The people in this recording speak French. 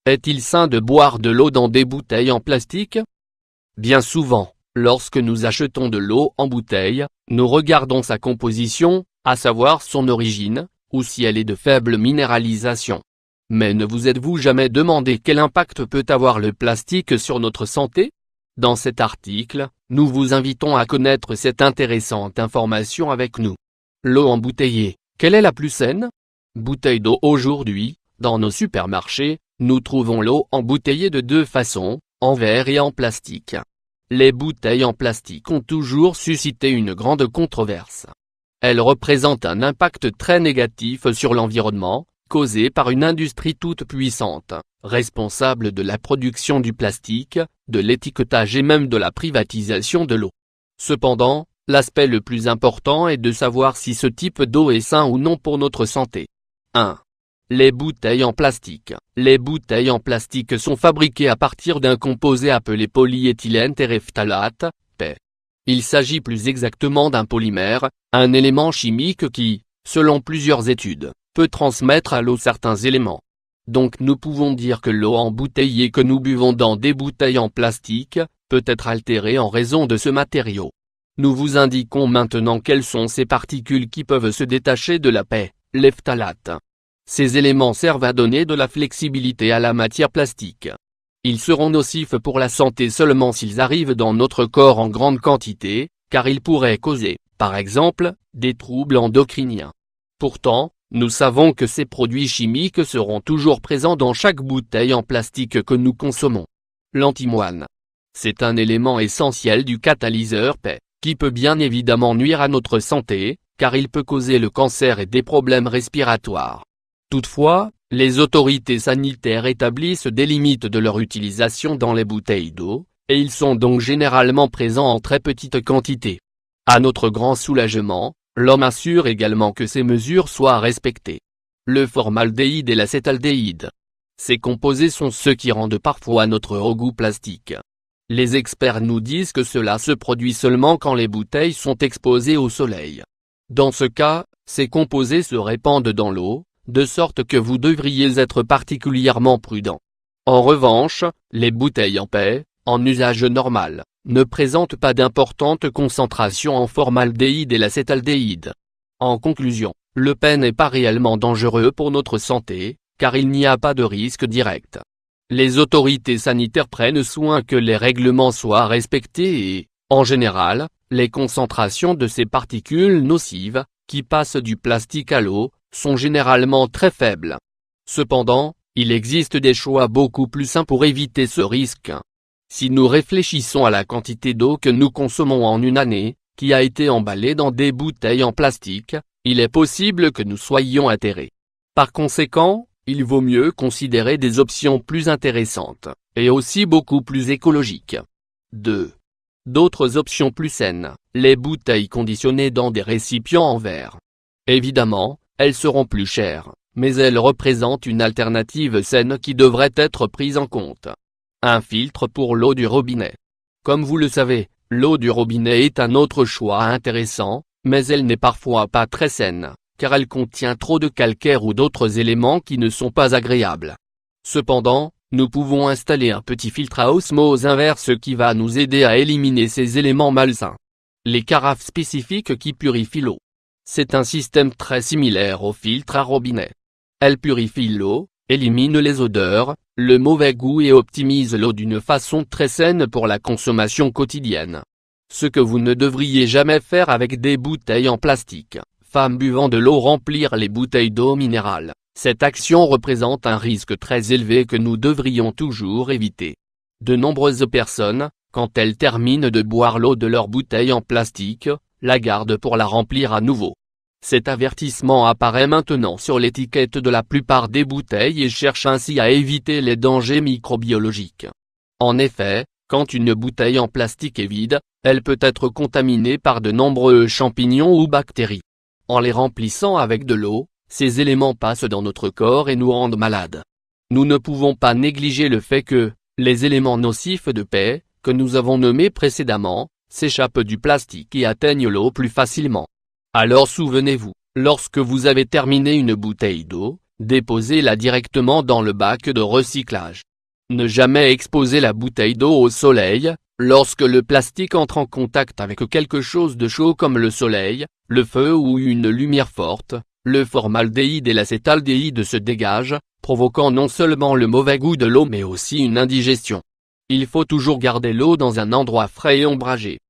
Est-il sain de boire de l'eau dans des bouteilles en plastique? Bien souvent, lorsque nous achetons de l'eau en bouteille, nous regardons sa composition, à savoir son origine, ou si elle est de faible minéralisation. Mais ne vous êtes-vous jamais demandé quel impact peut avoir le plastique sur notre santé? Dans cet article, nous vous invitons à connaître cette intéressante information avec nous. L'eau embouteillée, quelle est la plus saine? Bouteille d'eau. Aujourd'hui, dans nos supermarchés, nous trouvons l'eau embouteillée de deux façons, en verre et en plastique. Les bouteilles en plastique ont toujours suscité une grande controverse. Elles représentent un impact très négatif sur l'environnement, causé par une industrie toute puissante, responsable de la production du plastique, de l'étiquetage et même de la privatisation de l'eau. Cependant, l'aspect le plus important est de savoir si ce type d'eau est sain ou non pour notre santé. 1. Les bouteilles en plastique. Les bouteilles en plastique sont fabriquées à partir d'un composé appelé polyéthylène terephthalate, PE. Il s'agit plus exactement d'un polymère, un élément chimique qui, selon plusieurs études, peut transmettre à l'eau certains éléments. Donc nous pouvons dire que l'eau embouteillée que nous buvons dans des bouteilles en plastique, peut être altérée en raison de ce matériau. Nous vous indiquons maintenant quelles sont ces particules qui peuvent se détacher de la PE, les phtalates. Ces éléments servent à donner de la flexibilité à la matière plastique. Ils seront nocifs pour la santé seulement s'ils arrivent dans notre corps en grande quantité, car ils pourraient causer, par exemple, des troubles endocriniens. Pourtant, nous savons que ces produits chimiques seront toujours présents dans chaque bouteille en plastique que nous consommons. L'antimoine. C'est un élément essentiel du catalyseur PE, qui peut bien évidemment nuire à notre santé, car il peut causer le cancer et des problèmes respiratoires. Toutefois, les autorités sanitaires établissent des limites de leur utilisation dans les bouteilles d'eau, et ils sont donc généralement présents en très petite quantité. À notre grand soulagement, l'homme assure également que ces mesures soient respectées. Le formaldéhyde et l'acétaldéhyde. Ces composés sont ceux qui rendent parfois notre eau goût plastique. Les experts nous disent que cela se produit seulement quand les bouteilles sont exposées au soleil. Dans ce cas, ces composés se répandent dans l'eau, de sorte que vous devriez être particulièrement prudent. En revanche, les bouteilles en PE, en usage normal, ne présentent pas d'importante concentration en formaldéhyde et l'acétaldéhyde. En conclusion, le PE n'est pas réellement dangereux pour notre santé, car il n'y a pas de risque direct. Les autorités sanitaires prennent soin que les règlements soient respectés et, en général, les concentrations de ces particules nocives, qui passent du plastique à l'eau, sont généralement très faibles. Cependant, il existe des choix beaucoup plus sains pour éviter ce risque. Si nous réfléchissons à la quantité d'eau que nous consommons en une année, qui a été emballée dans des bouteilles en plastique, il est possible que nous soyons atterrés. Par conséquent, il vaut mieux considérer des options plus intéressantes, et aussi beaucoup plus écologiques. 2. D'autres options plus saines, les bouteilles conditionnées dans des récipients en verre. Évidemment, elles seront plus chères, mais elles représentent une alternative saine qui devrait être prise en compte. Un filtre pour l'eau du robinet. Comme vous le savez, l'eau du robinet est un autre choix intéressant, mais elle n'est parfois pas très saine, car elle contient trop de calcaire ou d'autres éléments qui ne sont pas agréables. Cependant, nous pouvons installer un petit filtre à osmose inverse qui va nous aider à éliminer ces éléments malsains. Les carafes spécifiques qui purifient l'eau. C'est un système très similaire au filtre à robinet. Elle purifie l'eau, élimine les odeurs, le mauvais goût et optimise l'eau d'une façon très saine pour la consommation quotidienne. Ce que vous ne devriez jamais faire avec des bouteilles en plastique. Femmes buvant de l'eau remplir les bouteilles d'eau minérale. Cette action représente un risque très élevé que nous devrions toujours éviter. De nombreuses personnes, quand elles terminent de boire l'eau de leur bouteille en plastique, la gardent pour la remplir à nouveau. Cet avertissement apparaît maintenant sur l'étiquette de la plupart des bouteilles et cherche ainsi à éviter les dangers microbiologiques. En effet, quand une bouteille en plastique est vide, elle peut être contaminée par de nombreux champignons ou bactéries. En les remplissant avec de l'eau, ces éléments passent dans notre corps et nous rendent malades. Nous ne pouvons pas négliger le fait que, les éléments nocifs de PE, que nous avons nommés précédemment, s'échappent du plastique et atteignent l'eau plus facilement. Alors souvenez-vous, lorsque vous avez terminé une bouteille d'eau, Déposez-la directement dans le bac de recyclage. Ne jamais exposer la bouteille d'eau au soleil. Lorsque le plastique entre en contact avec quelque chose de chaud comme le soleil, le feu ou une lumière forte, le formaldéhyde et l'acétaldéhyde se dégagent, provoquant non seulement le mauvais goût de l'eau mais aussi une indigestion. Il faut toujours garder l'eau dans un endroit frais et ombragé.